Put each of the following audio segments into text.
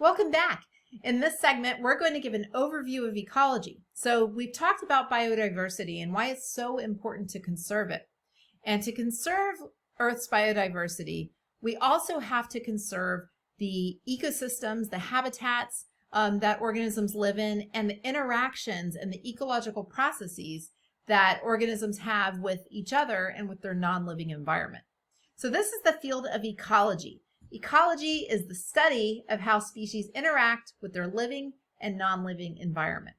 Welcome back. In this segment, we're going to give an overview of ecology. So we've talked about biodiversity and why it's so important to conserve it. And to conserve Earth's biodiversity, we also have to conserve the ecosystems, the habitats that organisms live in, and the interactions and the ecological processes that organisms have with each other and with their non-living environment. So this is the field of ecology. Ecology is the study of how species interact with their living and non-living environment.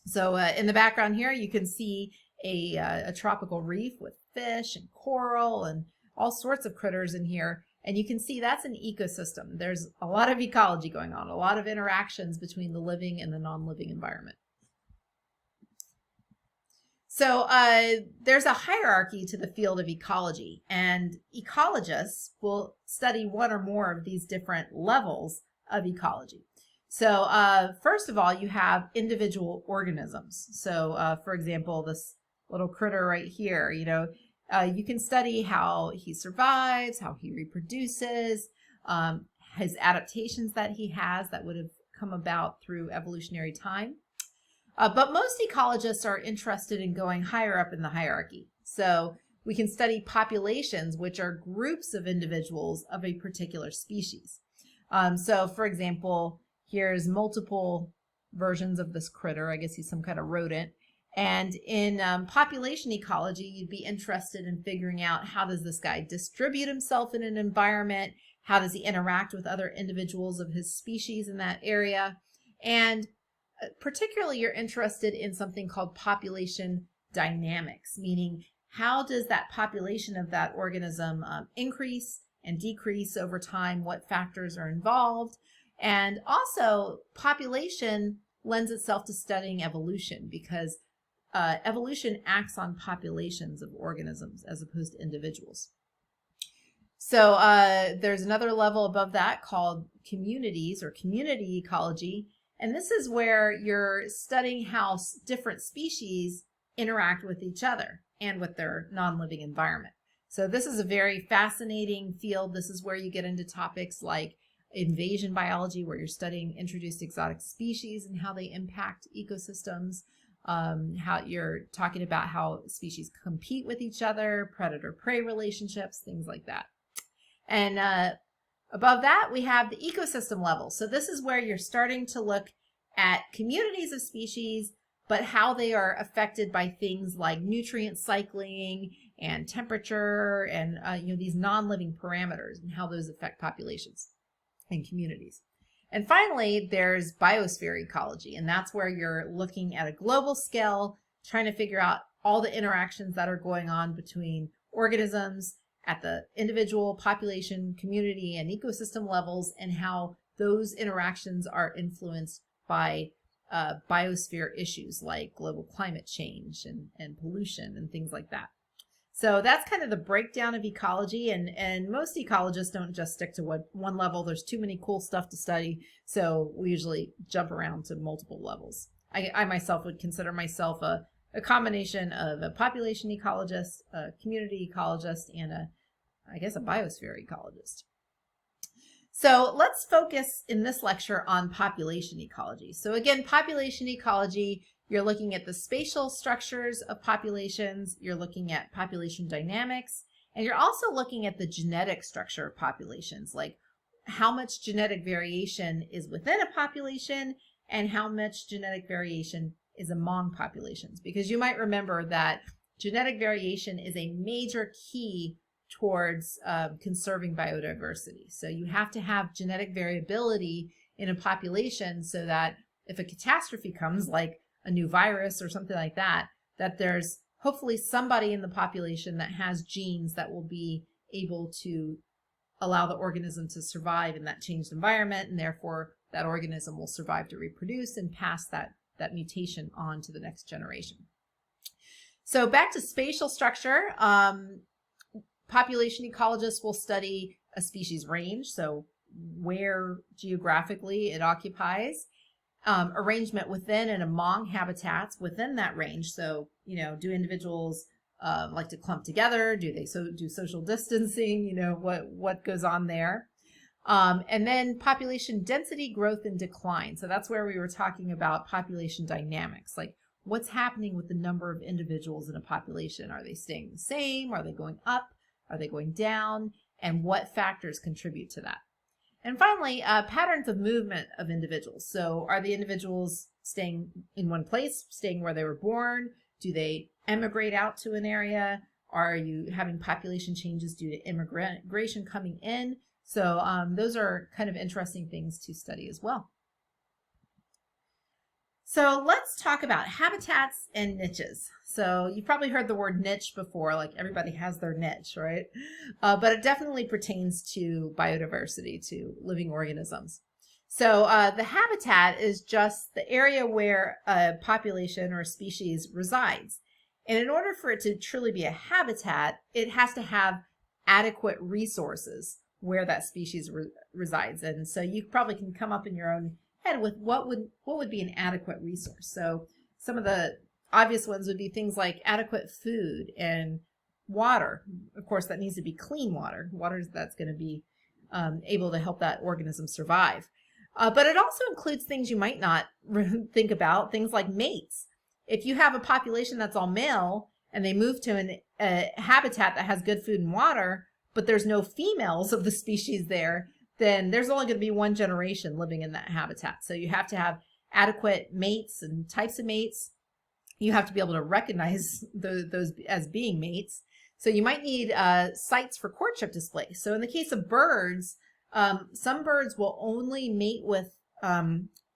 So in the background here, you can see a tropical reef with fish and coral and all sorts of critters in here. And you can see that's an ecosystem. There's a lot of ecology going on, a lot of interactions between the living and the non-living environment. So there's a hierarchy to the field of ecology, and ecologists will study one or more of these different levels of ecology. So first of all, you have individual organisms. So for example, this little critter right here, you can study how he survives, how he reproduces, his adaptations that he has that would have come about through evolutionary time. But most ecologists are interested in going higher up in the hierarchy. So we can study populations, which are groups of individuals of a particular species. So for example, here's multiple versions of this critter. I guess he's some kind of rodent. And in population ecology, you'd be interested in figuring out how does this guy distribute himself in an environment? How does he interact with other individuals of his species in that area? And particularly, you're interested in something called population dynamics, meaning how does that population of that organism increase and decrease over time? What factors are involved? And also, population lends itself to studying evolution because evolution acts on populations of organisms as opposed to individuals. So there's another level above that called communities or community ecology. And this is where you're studying how different species interact with each other and with their non-living environment. So this is a very fascinating field. This is where you get into topics like invasion biology, where you're studying introduced exotic species and how they impact ecosystems. How you're talking about how species compete with each other, predator-prey relationships, things like that. And above that, we have the ecosystem level. So this is where you're starting to look at communities of species, but how they are affected by things like nutrient cycling and temperature and these non-living parameters and how those affect populations and communities. And finally, there's biosphere ecology, and that's where you're looking at a global scale, trying to figure out all the interactions that are going on between organisms at the individual, population, community, and ecosystem levels, and how those interactions are influenced by biosphere issues like global climate change and pollution and things like that. So that's kind of the breakdown of ecology, and most ecologists don't just stick to one level. There's too many cool stuff to study, so we usually jump around to multiple levels. I myself would consider myself a combination of a population ecologist, a community ecologist, and I guess a biosphere ecologist. So let's focus in this lecture on population ecology. So again, population ecology, you're looking at the spatial structures of populations, you're looking at population dynamics, and you're also looking at the genetic structure of populations, like how much genetic variation is within a population and how much genetic variation is among populations. Because you might remember that genetic variation is a major key towards conserving biodiversity. So you have to have genetic variability in a population so that if a catastrophe comes, like a new virus or something like that, that there's hopefully somebody in the population that has genes that will be able to allow the organism to survive in that changed environment, and therefore that organism will survive to reproduce and pass that mutation on to the next generation. So back to spatial structure, population ecologists will study a species range, so where geographically it occupies, arrangement within and among habitats within that range. So, do individuals like to clump together? Do they do social distancing? What goes on there? And then population density, growth, and decline. So that's where we were talking about population dynamics, like what's happening with the number of individuals in a population. Are they staying the same? Are they going up? Are they going down? And what factors contribute to that? And finally, patterns of movement of individuals. So are the individuals staying in one place, staying where they were born? Do they emigrate out to an area? Are you having population changes due to immigration coming in? So those are kind of interesting things to study as well. So let's talk about habitats and niches. So you've probably heard the word niche before, like everybody has their niche, right? But it definitely pertains to biodiversity, to living organisms. So the habitat is just the area where a population or a species resides. And in order for it to truly be a habitat, it has to have adequate resources where that species resides. And so you probably can come up in your own head with what would be an adequate resource. So some of the obvious ones would be things like adequate food and water. Of course, that needs to be clean water. Water that's going to be able to help that organism survive. But it also includes things you might not think about, things like mates. If you have a population that's all male and they move to a habitat that has good food and water, but there's no females of the species there, then there's only going to be one generation living in that habitat. So you have to have adequate mates and types of mates. You have to be able to recognize those as being mates. So you might need sites for courtship display. So in the case of birds, some birds will only mate with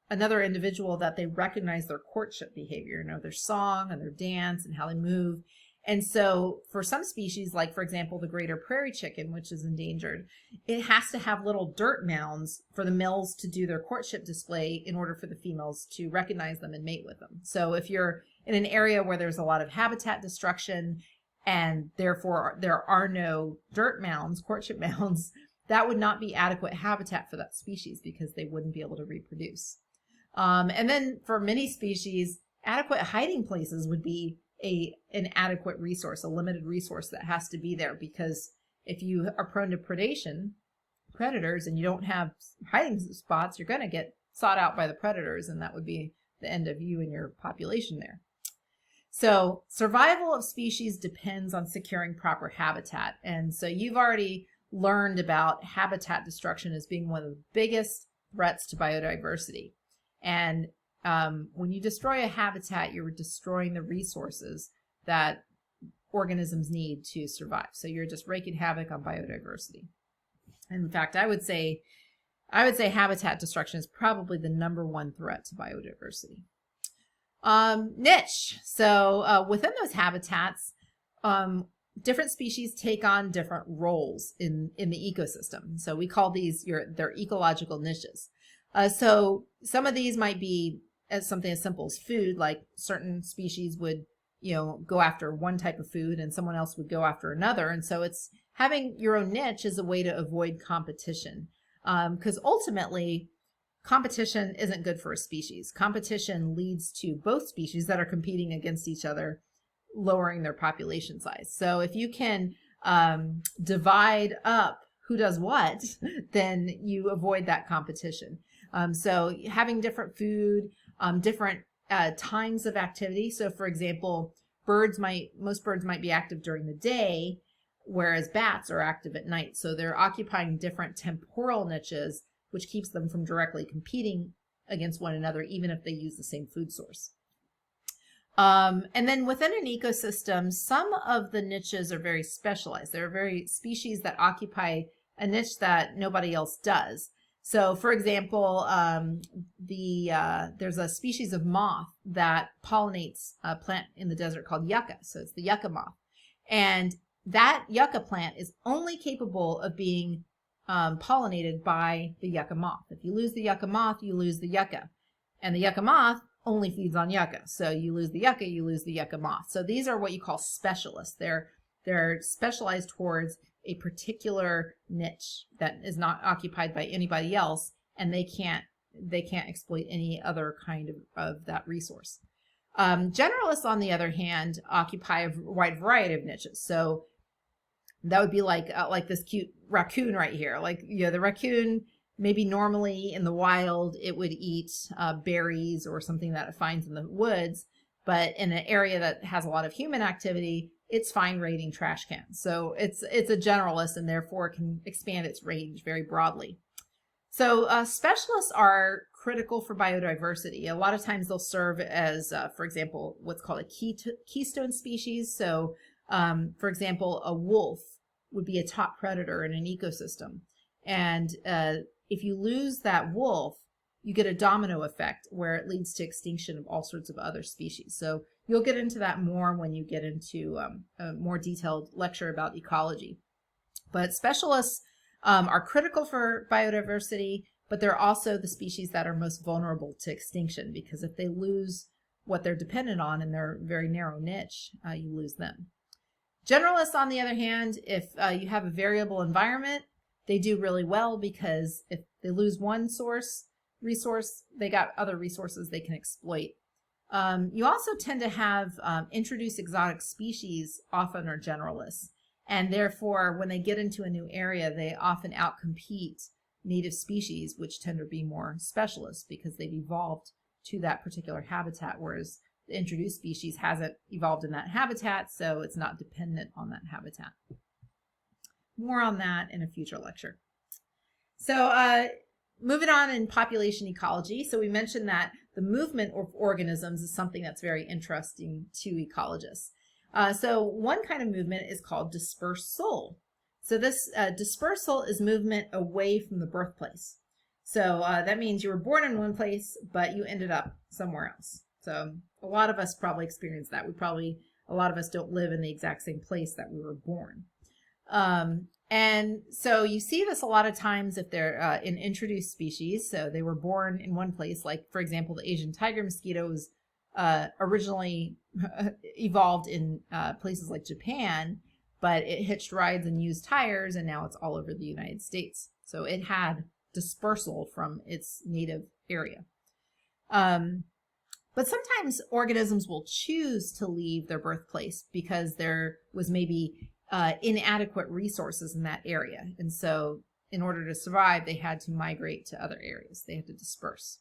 another individual that they recognize their courtship behavior, their song and their dance and how they move. And so for some species, like for example, the greater prairie chicken, which is endangered, it has to have little dirt mounds for the males to do their courtship display in order for the females to recognize them and mate with them. So if you're in an area where there's a lot of habitat destruction and therefore there are no dirt mounds, courtship mounds, that would not be adequate habitat for that species because they wouldn't be able to reproduce. And then for many species, adequate hiding places would be an adequate resource, a limited resource that has to be there, because if you are prone to predators, and you don't have hiding spots, you're going to get sought out by the predators, and that would be the end of you and your population there. So survival of species depends on securing proper habitat. And so you've already learned about habitat destruction as being one of the biggest threats to biodiversity. And when you destroy a habitat, you're destroying the resources that organisms need to survive. So you're just wreaking havoc on biodiversity. And in fact, I would say habitat destruction is probably the #1 threat to biodiversity. Niche. So within those habitats, different species take on different roles in the ecosystem. So we call these their ecological niches. So some of these might be as something as simple as food, like certain species would, go after one type of food and someone else would go after another. And so it's having your own niche is a way to avoid competition. Because ultimately, competition isn't good for a species. Competition leads to both species that are competing against each other, lowering their population size. So if you can divide up who does what, then you avoid that competition. So having different food, different times of activity. So for example, most birds might be active during the day, whereas bats are active at night. So they're occupying different temporal niches, which keeps them from directly competing against one another, even if they use the same food source. And then within an ecosystem, some of the niches are very specialized. There are very species that occupy a niche that nobody else does. So for example, there's a species of moth that pollinates a plant in the desert called yucca. So it's the yucca moth. And that yucca plant is only capable of being pollinated by the yucca moth. If you lose the yucca moth, you lose the yucca. And the yucca moth only feeds on yucca. So you lose the yucca moth. So these are what you call specialists. They're specialized towards a particular niche that is not occupied by anybody else, and they can't exploit any other kind of that resource. Generalists, on the other hand, occupy a wide variety of niches. So That would be like this cute raccoon right here. Like, the raccoon, maybe normally in the wild, it would eat berries or something that it finds in the woods. But in an area that has a lot of human activity, it's fine raiding trash cans. So it's a generalist, and therefore can expand its range very broadly. So specialists are critical for biodiversity. A lot of times they'll serve as, for example, what's called a keystone species. So, for example, a wolf would be a top predator in an ecosystem. And if you lose that wolf, you get a domino effect where it leads to extinction of all sorts of other species. So you'll get into that more when you get into a more detailed lecture about ecology. But specialists are critical for biodiversity, but they're also the species that are most vulnerable to extinction, because if they lose what they're dependent on in their very narrow niche, you lose them. Generalists, on the other hand, if you have a variable environment, they do really well, because if they lose one resource, they got other resources they can exploit. You also tend to have introduced exotic species often are generalists, and therefore when they get into a new area, they often outcompete native species, which tend to be more specialists because they've evolved to that particular habitat, whereas the introduced species hasn't evolved in that habitat, so it's not dependent on that habitat. More on that in a future lecture. So moving on in population ecology. So we mentioned that the movement of organisms is something that's very interesting to ecologists. So one kind of movement is called dispersal. So this dispersal is movement away from the birthplace. So that means you were born in one place, but you ended up somewhere else. So a lot of us probably experience that. A lot of us don't live in the exact same place that we were born. And so you see this a lot of times if they're in introduced species. So they were born in one place, like, for example, the Asian tiger mosquito was originally evolved in places like Japan, but it hitched rides and used tires, and now it's all over the United States. So it had dispersal from its native area. But sometimes organisms will choose to leave their birthplace because there was maybe inadequate resources in that area. And so in order to survive, they had to migrate to other areas. They had to disperse.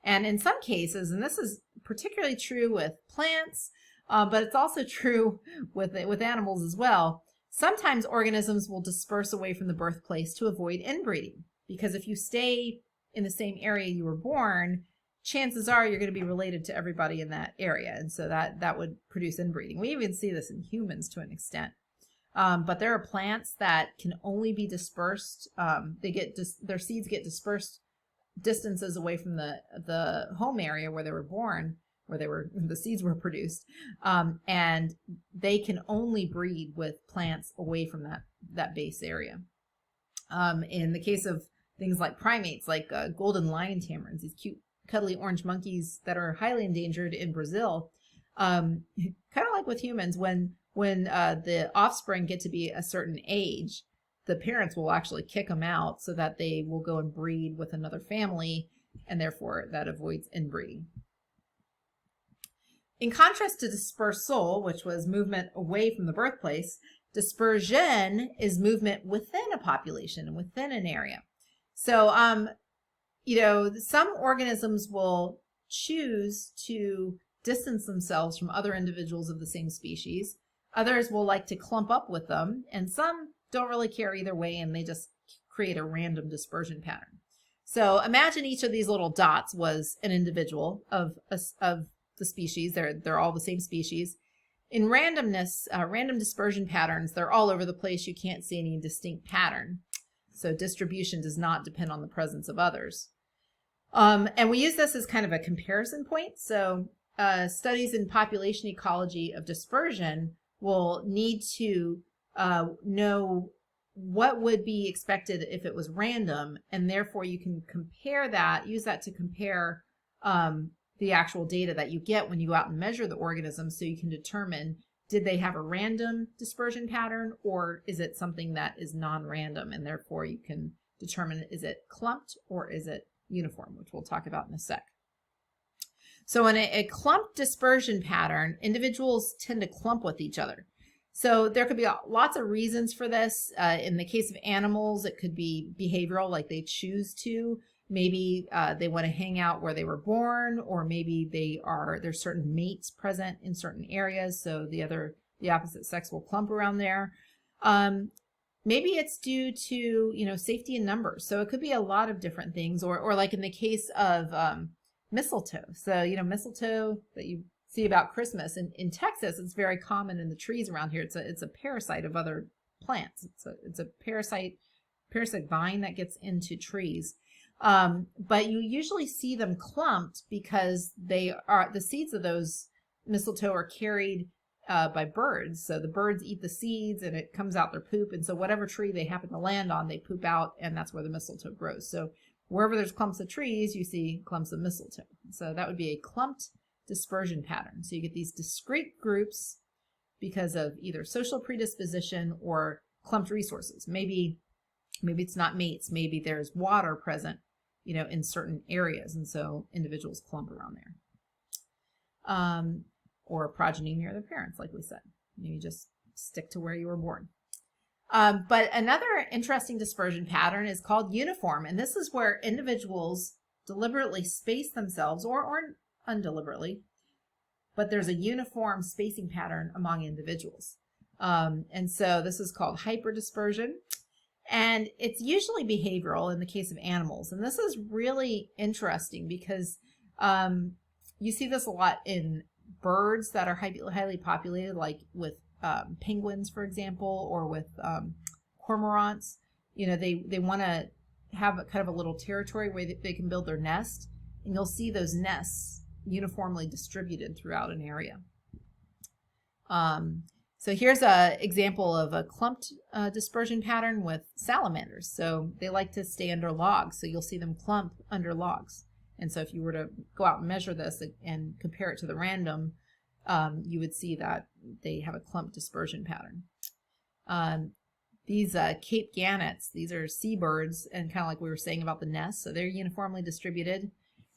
And in some cases, and this is particularly true with plants, but it's also true with animals as well, sometimes organisms will disperse away from the birthplace to avoid inbreeding. Because if you stay in the same area you were born, chances are you're going to be related to everybody in that area. And so that would produce inbreeding. We even see this in humans to an extent. But there are plants that can only be dispersed. Their seeds get dispersed distances away from the home area where they were born, where the seeds were produced, and they can only breed with plants away from that base area. In the case of things like primates, like golden lion tamarins, these cute cuddly orange monkeys that are highly endangered in Brazil, kind of like with humans, when the offspring get to be a certain age, the parents will actually kick them out so that they will go and breed with another family, and therefore that avoids inbreeding. In contrast to dispersal, which was movement away from the birthplace, dispersion is movement within a population and within an area. So, some organisms will choose to distance themselves from other individuals of the same species. Others will like to clump up with them, and some don't really care either way, and they just create a random dispersion pattern. So imagine each of these little dots was an individual of the species. They're all the same species. In randomness, random dispersion patterns, they're all over the place. You can't see any distinct pattern. So distribution does not depend on the presence of others. And we use this as kind of a comparison point. So studies in population ecology of dispersion will need to know what would be expected if it was random, and therefore you can use that to compare the actual data that you get when you go out and measure the organisms, so you can determine, did they have a random dispersion pattern, or is it something that is non-random, and therefore you can determine, is it clumped or is it uniform, which we'll talk about in a sec. So in a clumped dispersion pattern, individuals tend to clump with each other. So there could be lots of reasons for this. In the case of animals, it could be behavioral, like they choose to. Maybe they want to hang out where they were born, or maybe there's certain mates present in certain areas, so the opposite sex will clump around there. Maybe it's due to, safety in numbers. So it could be a lot of different things, or like in the case of mistletoe. So, mistletoe that you see about Christmas. In Texas, it's very common in the trees around here. It's a parasite of other plants. It's a parasite vine that gets into trees. But you usually see them clumped because the seeds of those mistletoe are carried by birds. So the birds eat the seeds and it comes out their poop. And so whatever tree they happen to land on, they poop out, and that's where the mistletoe grows. So wherever there's clumps of trees, you see clumps of mistletoe. So that would be a clumped dispersion pattern. So you get these discrete groups because of either social predisposition or clumped resources. Maybe it's not mates. Maybe there's water present, in certain areas. And so individuals clump around there. Or progeny near their parents, like we said. You just stick to where you were born. But another interesting dispersion pattern is called uniform. And this is where individuals deliberately space themselves or undeliberately, but there's a uniform spacing pattern among individuals. And so this is called hyperdispersion. And it's usually behavioral in the case of animals. And this is really interesting because you see this a lot in birds that are highly populated, like with penguins, for example, or with cormorants. They want to have kind of a little territory where they can build their nest, and you'll see those nests uniformly distributed throughout an area. So here's an example of a clumped dispersion pattern with salamanders. So they like to stay under logs, so you'll see them clump under logs. And so if you were to go out and measure this and compare it to the random, you would see that they have a clump dispersion pattern. These Cape gannets, these are seabirds, and kind of like we were saying about the nest, so they're uniformly distributed.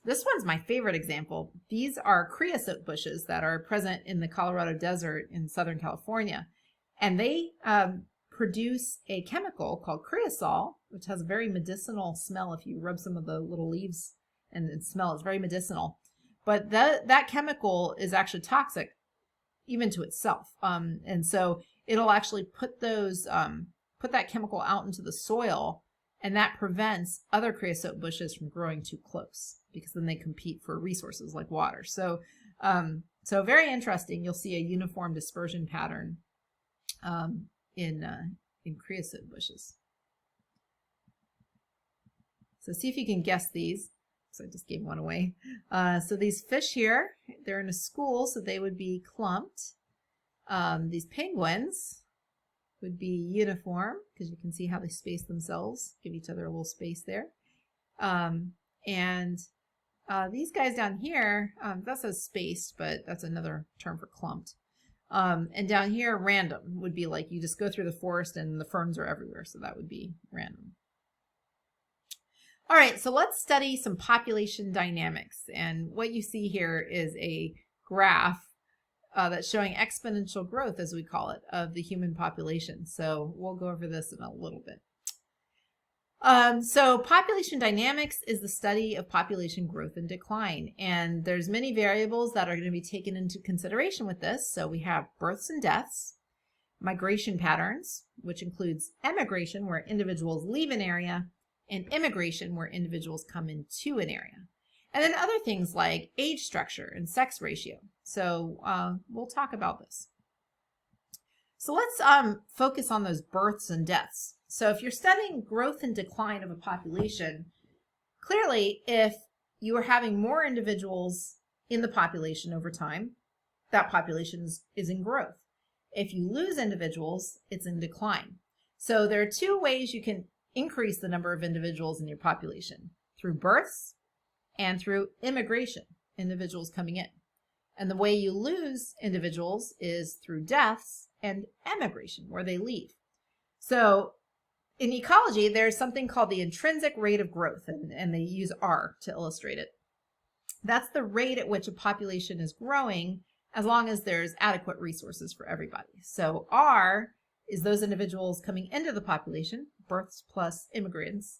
This one's my favorite example. These are creosote bushes that are present in the Colorado Desert in Southern California. And they produce a chemical called creosol, which has a very medicinal smell. If you rub some of the little leaves and it smells, it's very medicinal. But that chemical is actually toxic even to itself. And so it'll actually put that chemical out into the soil, and that prevents other creosote bushes from growing too close, because then they compete for resources like water. So very interesting. You'll see a uniform dispersion pattern in creosote bushes. So see if you can guess these. So I just gave one away. So these fish here, they're in a school, so they would be clumped. These penguins would be uniform, because you can see how they space themselves, give each other a little space there. And these guys down here, that says spaced, but that's another term for clumped. And down here, random would be like you just go through the forest and the ferns are everywhere, so that would be random. All right, so let's study some population dynamics. And what you see here is a graph that's showing exponential growth, as we call it, of the human population. So we'll go over this in a little bit. So population dynamics is the study of population growth and decline. And there's many variables that are going to be taken into consideration with this. So we have births and deaths, migration patterns, which includes emigration, where individuals leave an area, and immigration, where individuals come into an area. And then other things like age structure and sex ratio. So we'll talk about this. So let's focus on those births and deaths. So if you're studying growth and decline of a population, clearly if you are having more individuals in the population over time, that population is in growth. If you lose individuals, it's in decline. So there are two ways you can increase the number of individuals in your population: through births and through immigration, individuals coming in. And the way you lose individuals is through deaths and emigration, where they leave. So in ecology, there's something called the intrinsic rate of growth, and they use R to illustrate it. That's the rate at which a population is growing as long as there's adequate resources for everybody. So R is those individuals coming into the population, births plus immigrants,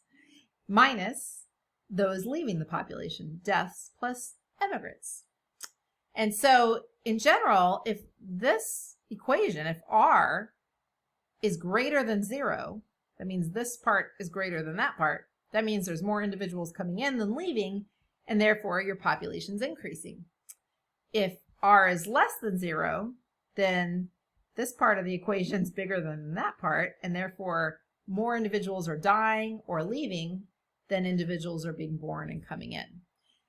minus those leaving the population, deaths plus immigrants. And so in general, if this equation, if R is greater than 0, that means this part is greater than that part. That means there's more individuals coming in than leaving, and therefore your population's increasing. If R is less than 0, then this part of the equation is bigger than that part, and therefore more individuals are dying or leaving than individuals are being born and coming in.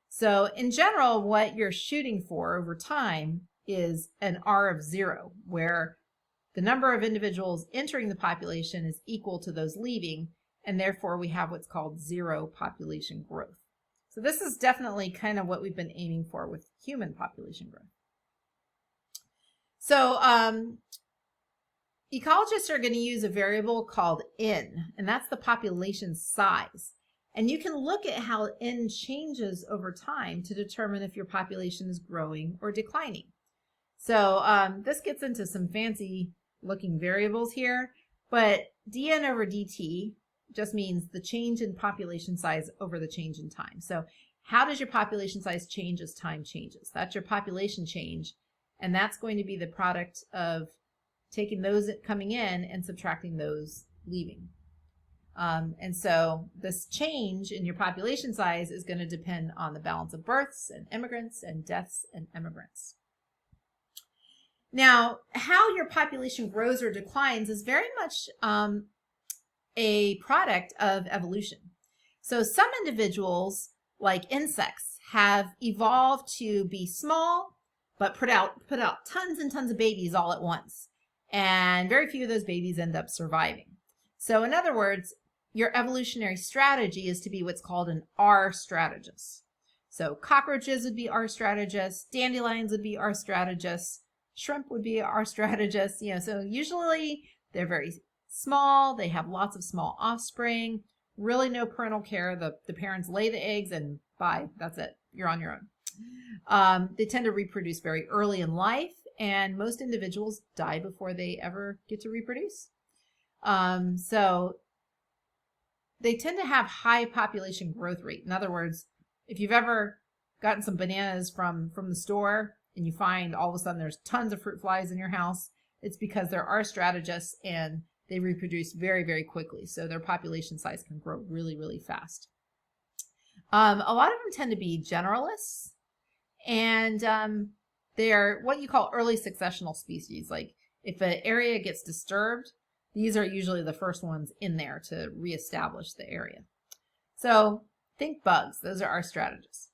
So in general, what you're shooting for over time is an R of 0, where the number of individuals entering the population is equal to those leaving, and therefore we have what's called 0 population growth. So this is definitely kind of what we've been aiming for with human population growth. So ecologists are going to use a variable called N, and that's the population size. And you can look at how N changes over time to determine if your population is growing or declining. So this gets into some fancy looking variables here, but dn over dt just means the change in population size over the change in time. So how does your population size change as time changes? That's your population change, and that's going to be the product of taking those coming in and subtracting those leaving. And so this change in your population size is going to depend on the balance of births and immigrants and deaths and immigrants. Now, how your population grows or declines is very much a product of evolution. So some individuals, like insects, have evolved to be small, but put out tons and tons of babies all at once. And very few of those babies end up surviving. So in other words, your evolutionary strategy is to be what's called an R strategist. So cockroaches would be R strategists, dandelions would be R strategists, shrimp would be R strategists. So usually they're very small, they have lots of small offspring, really no parental care. The parents lay the eggs and bye, that's it, you're on your own. They tend to reproduce very early in life, and most individuals die before they ever get to reproduce. So they tend to have high population growth rate. In other words, if you've ever gotten some bananas from the store and you find all of a sudden there's tons of fruit flies in your house, it's because there are strategists and they reproduce very, very quickly. So their population size can grow really, really fast. A lot of them tend to be generalists, and they're what you call early successional species. Like if an area gets disturbed, these are usually the first ones in there to reestablish the area. So think bugs, those are our strategists.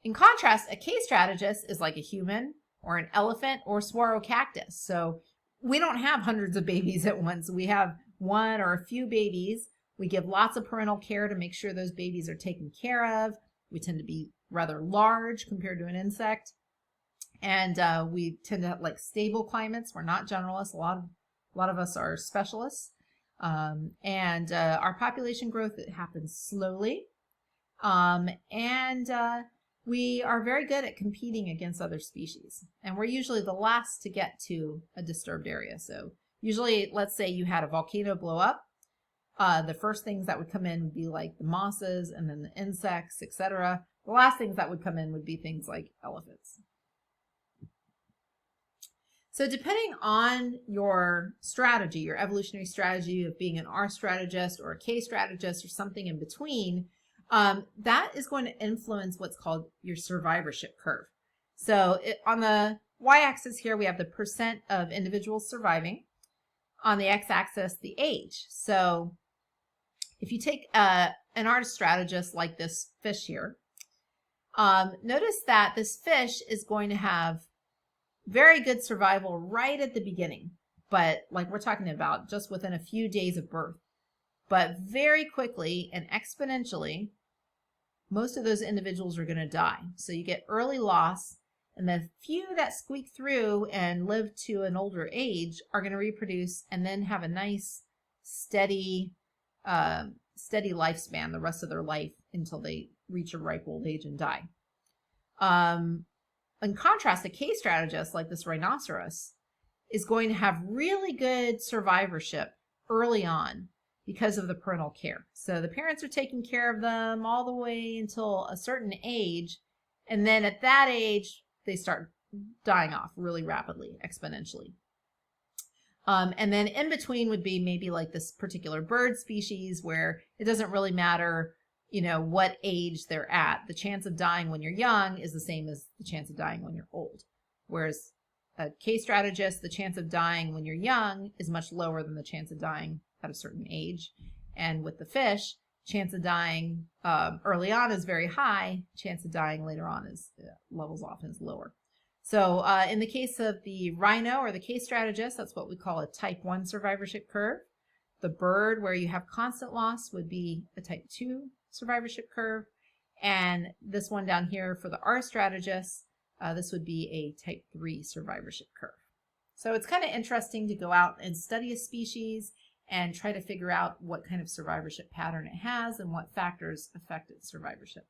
In contrast, a K-strategist is like a human or an elephant or saguaro cactus. So we don't have hundreds of babies at once. We have one or a few babies. We give lots of parental care to make sure those babies are taken care of. We tend to be rather large compared to an insect. And we tend to have like stable climates. We're not generalists. A lot of us are specialists. And our population growth, it happens slowly. We are very good at competing against other species. And we're usually the last to get to a disturbed area. So usually, let's say you had a volcano blow up. The first things that would come in would be like the mosses and then the insects, etc. The last things that would come in would be things like elephants. So depending on your strategy, your evolutionary strategy of being an R strategist or a K strategist or something in between, that is going to influence what's called your survivorship curve. So on the y-axis here, we have the percent of individuals surviving. On the x-axis, the age. So if you take an R strategist like this fish here, notice that this fish is going to have very good survival right at the beginning, but like we're talking about just within a few days of birth. But very quickly and exponentially, most of those individuals are going to die. So you get early loss, and the few that squeak through and live to an older age are going to reproduce and then have a nice, steady lifespan the rest of their life until they reach a ripe old age and die. in contrast, a case strategist like this rhinoceros is going to have really good survivorship early on because of the parental care. So the parents are taking care of them all the way until a certain age, and then at that age, they start dying off really rapidly, exponentially. And then in between would be maybe like this particular bird species where it doesn't really matter, what age they're at. The chance of dying when you're young is the same as the chance of dying when you're old. Whereas a case strategist, the chance of dying when you're young is much lower than the chance of dying at a certain age. And with the fish, chance of dying early on is very high. Chance of dying later on is levels off and is lower. So in the case of the rhino or the case strategist, that's what we call a type 1 survivorship curve. The bird, where you have constant loss, would be a type 2 survivorship curve. And this one down here for the R strategist, this would be a type 3 survivorship curve. So it's kind of interesting to go out and study a species and try to figure out what kind of survivorship pattern it has and what factors affect its survivorship.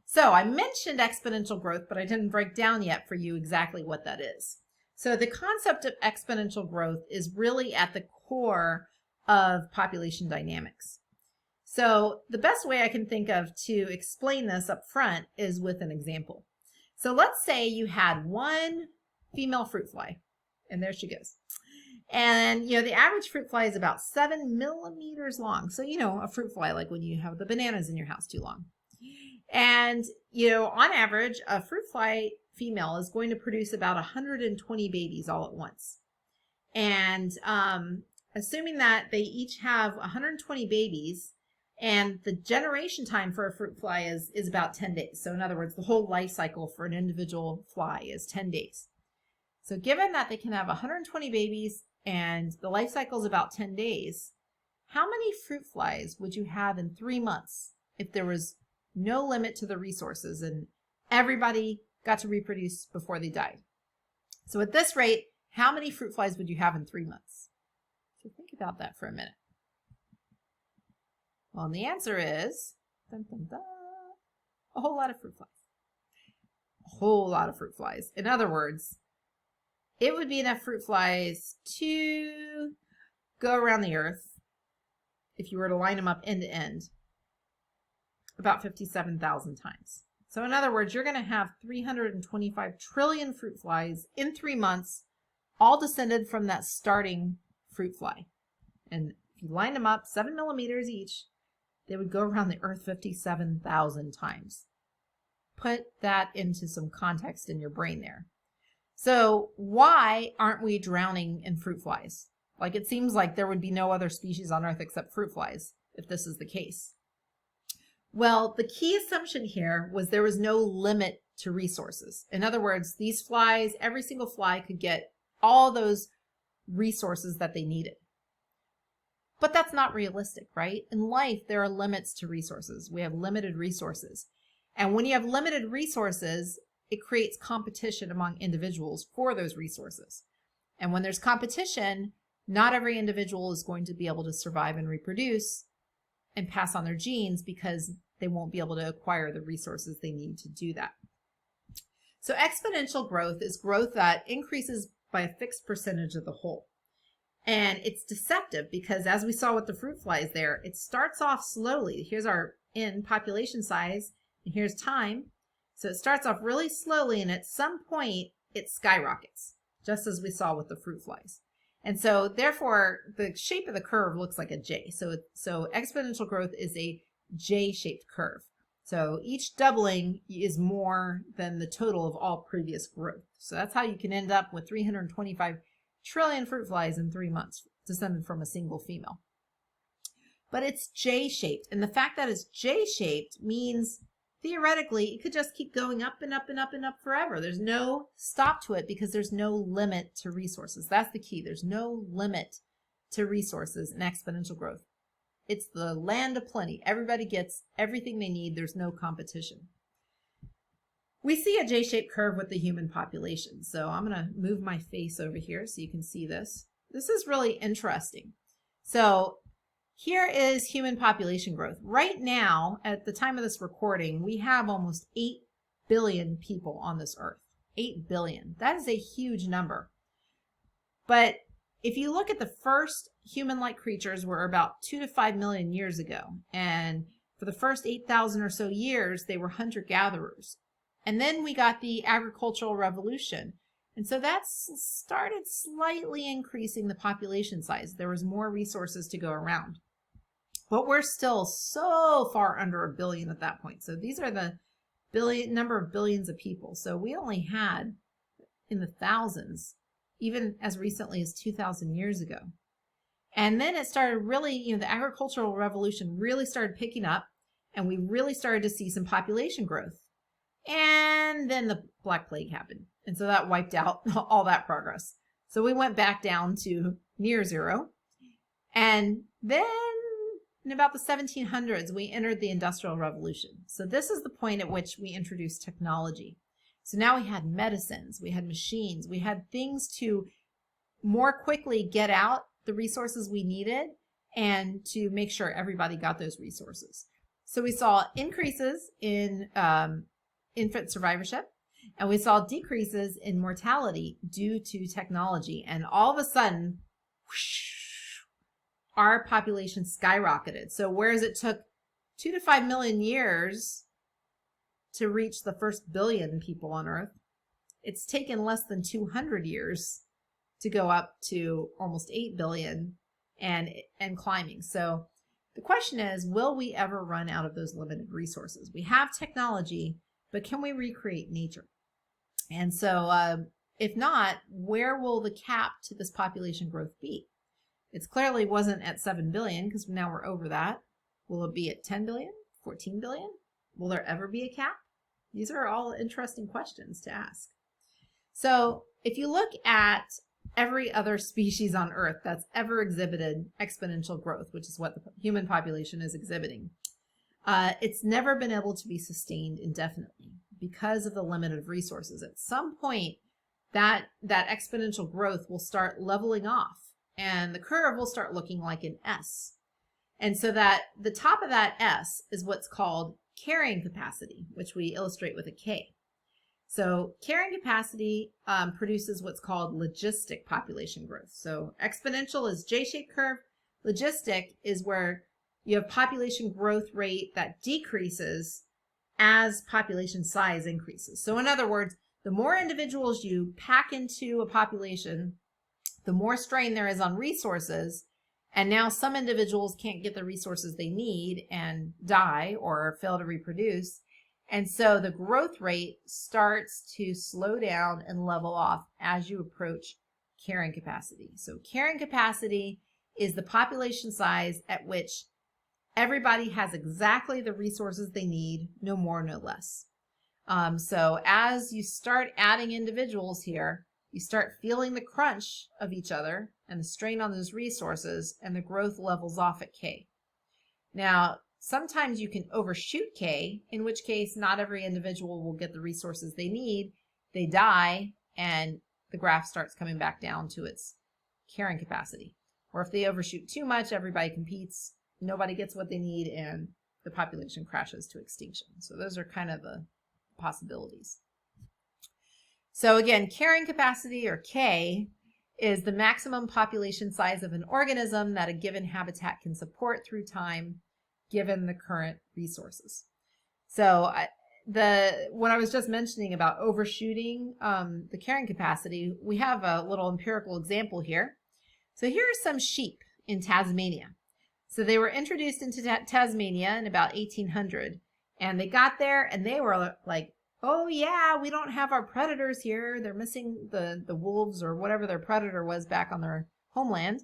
So I mentioned exponential growth, but I didn't break down yet for you exactly what that is. So the concept of exponential growth is really at the core of population dynamics. So the best way I can think of to explain this up front is with an example. So let's say you had one female fruit fly, and there she goes. And, the average fruit fly is about 7 millimeters long. So, a fruit fly, like when you have the bananas in your house too long. And, on average, a fruit fly female is going to produce about 120 babies all at once. And assuming that they each have 120 babies, and the generation time for a fruit fly is about 10 days. So in other words, the whole life cycle for an individual fly is 10 days. So given that they can have 120 babies and the life cycle is about 10 days, how many fruit flies would you have in 3 months if there was no limit to the resources and everybody got to reproduce before they died? So at this rate, how many fruit flies would you have in 3 months? So think about that for a minute. Well, and the answer is dun, dun, dun, a whole lot of fruit flies. A whole lot of fruit flies. In other words, it would be enough fruit flies to go around the earth, if you were to line them up end to end, about 57,000 times. So in other words, you're going to have 325 trillion fruit flies in 3 months, all descended from that starting fruit fly. And if you line them up 7 millimeters each, they would go around the earth 57,000 times. Put that into some context in your brain there. So why aren't we drowning in fruit flies? Like, it seems like there would be no other species on earth except fruit flies if this is the case. Well, the key assumption here was there was no limit to resources. In other words, these flies, every single fly could get all those resources that they needed. But that's not realistic, right? In life, there are limits to resources. We have limited resources. And when you have limited resources, it creates competition among individuals for those resources. And when there's competition, not every individual is going to be able to survive and reproduce and pass on their genes because they won't be able to acquire the resources they need to do that. So exponential growth is growth that increases by a fixed percentage of the whole. And it's deceptive because, as we saw with the fruit flies there, it starts off slowly. Here's our population size, and here's time. So it starts off really slowly, and at some point, it skyrockets, just as we saw with the fruit flies. And so, therefore, the shape of the curve looks like a J. So exponential growth is a J-shaped curve. So each doubling is more than the total of all previous growth. So that's how you can end up with 325 trillion fruit flies in 3 months, descended from a single female. But it's J-shaped, and the fact that it's J-shaped means theoretically it could just keep going up and up and up and up forever. There's no stop to it because there's no limit to resources. That's the key. There's no limit to resources in exponential growth. It's the land of plenty. Everybody gets everything they need. There's no competition. We see a J-shaped curve with the human population. So I'm going to move my face over here so you can see this. This is really interesting. So here is human population growth. Right now, at the time of this recording, we have almost 8 billion people on this earth. 8 billion. That is a huge number. But if you look at the first human-like creatures were about 2 to 5 million years ago. And for the first 8,000 or so years, they were hunter-gatherers. And then we got the agricultural revolution. And so that started slightly increasing the population size. There was more resources to go around. But we're still so far under a billion at that point. So these are the number of billions of people. So we only had in the thousands, even as recently as 2,000 years ago. And then it started really, the agricultural revolution really started picking up, and we really started to see some population growth. And then the Black Plague happened. And so that wiped out all that progress. So we went back down to near zero. And then in about the 1700s, we entered the Industrial Revolution. So this is the point at which we introduced technology. So now we had medicines, we had machines, we had things to more quickly get out the resources we needed and to make sure everybody got those resources. So we saw increases in infant survivorship, and we saw decreases in mortality due to technology. And all of a sudden, whoosh, our population skyrocketed. So whereas it took 2 to 5 million years to reach the first billion people on Earth, it's taken less than 200 years to go up to almost 8 billion and climbing. So the question is, will we ever run out of those limited resources? We have technology, but can we recreate nature? And so if not, where will the cap to this population growth be? It clearly wasn't at 7 billion because now we're over that. Will it be at 10 billion, 14 billion? Will there ever be a cap? These are all interesting questions to ask. So if you look at every other species on Earth that's ever exhibited exponential growth, which is what the human population is exhibiting, it's never been able to be sustained indefinitely because of the limit of resources. At some point, that exponential growth will start leveling off, and the curve will start looking like an S. And so that the top of that S is what's called carrying capacity, which we illustrate with a K. So carrying capacity produces what's called logistic population growth. So exponential is J-shaped curve. Logistic is where you have population growth rate that decreases as population size increases. So in other words, the more individuals you pack into a population, the more strain there is on resources. And now some individuals can't get the resources they need and die or fail to reproduce. And so the growth rate starts to slow down and level off as you approach carrying capacity. So carrying capacity is the population size at which everybody has exactly the resources they need, no more, no less. So as you start adding individuals here, you start feeling the crunch of each other and the strain on those resources, and the growth levels off at K. Now, sometimes you can overshoot K, in which case not every individual will get the resources they need. They die, and the graph starts coming back down to its carrying capacity. Or if they overshoot too much, everybody competes, nobody gets what they need, and the population crashes to extinction. So those are kind of the possibilities. So again, carrying capacity, or K, is the maximum population size of an organism that a given habitat can support through time, given the current resources. So what I was just mentioning about overshooting the carrying capacity, we have a little empirical example here. So here are some sheep in Tasmania. So they were introduced into Tasmania in about 1800, and they got there and they were like, oh yeah, we don't have our predators here. They're missing the wolves or whatever their predator was back on their homeland.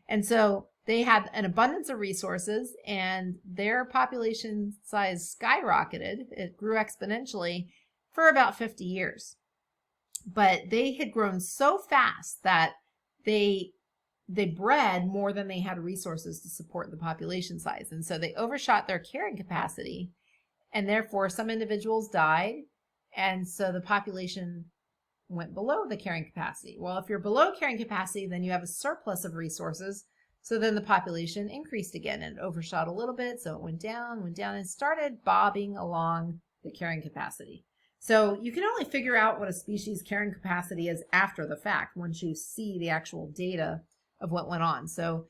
And so they had an abundance of resources, and their population size skyrocketed. It grew exponentially for about 50 years. But they had grown so fast that they bred more than they had resources to support the population size. And so they overshot their carrying capacity, and therefore some individuals died. And so the population went below the carrying capacity. Well, if you're below carrying capacity, then you have a surplus of resources. So then the population increased again, and it overshot a little bit. So it went down, and started bobbing along the carrying capacity. So you can only figure out what a species' carrying capacity is after the fact, once you see the actual data of what went on. So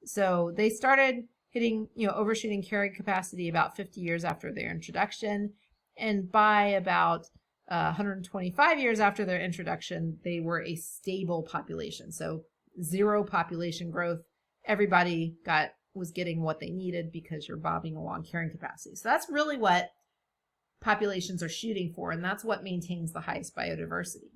so they started hitting, overshooting carrying capacity about 50 years after their introduction. And by about 125 years after their introduction, they were a stable population. So zero population growth. Everybody was getting what they needed because you're bobbing along carrying capacity. So that's really what populations are shooting for, and that's what maintains the highest biodiversity.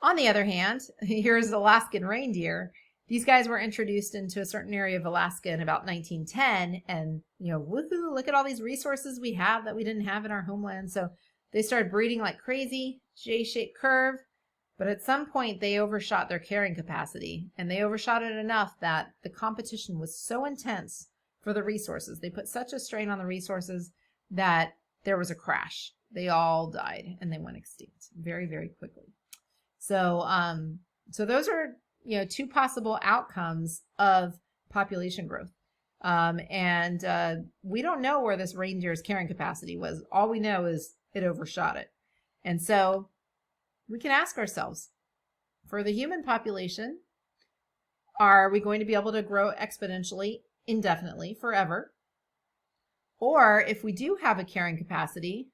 On the other hand, here's Alaskan reindeer. These guys were introduced into a certain area of Alaska in about 1910, and woohoo, look at all these resources we have that we didn't have in our homeland. So they started breeding like crazy, J-shaped curve, but at some point they overshot their carrying capacity, and they overshot it enough that the competition was so intense for the resources. They put such a strain on the resources that there was a crash. They all died and they went extinct very, very quickly. So, so those are, two possible outcomes of population growth. And we don't know where this reindeer's carrying capacity was. All we know is it overshot it. And so we can ask ourselves, for the human population, are we going to be able to grow exponentially, indefinitely, forever? Or if we do have a carrying capacity,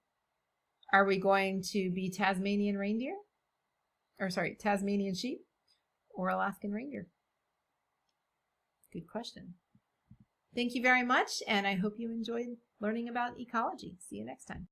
are we going to be Tasmanian reindeer? Or sorry, Tasmanian sheep or Alaskan reindeer? Good question. Thank you very much, and I hope you enjoyed learning about ecology. See you next time.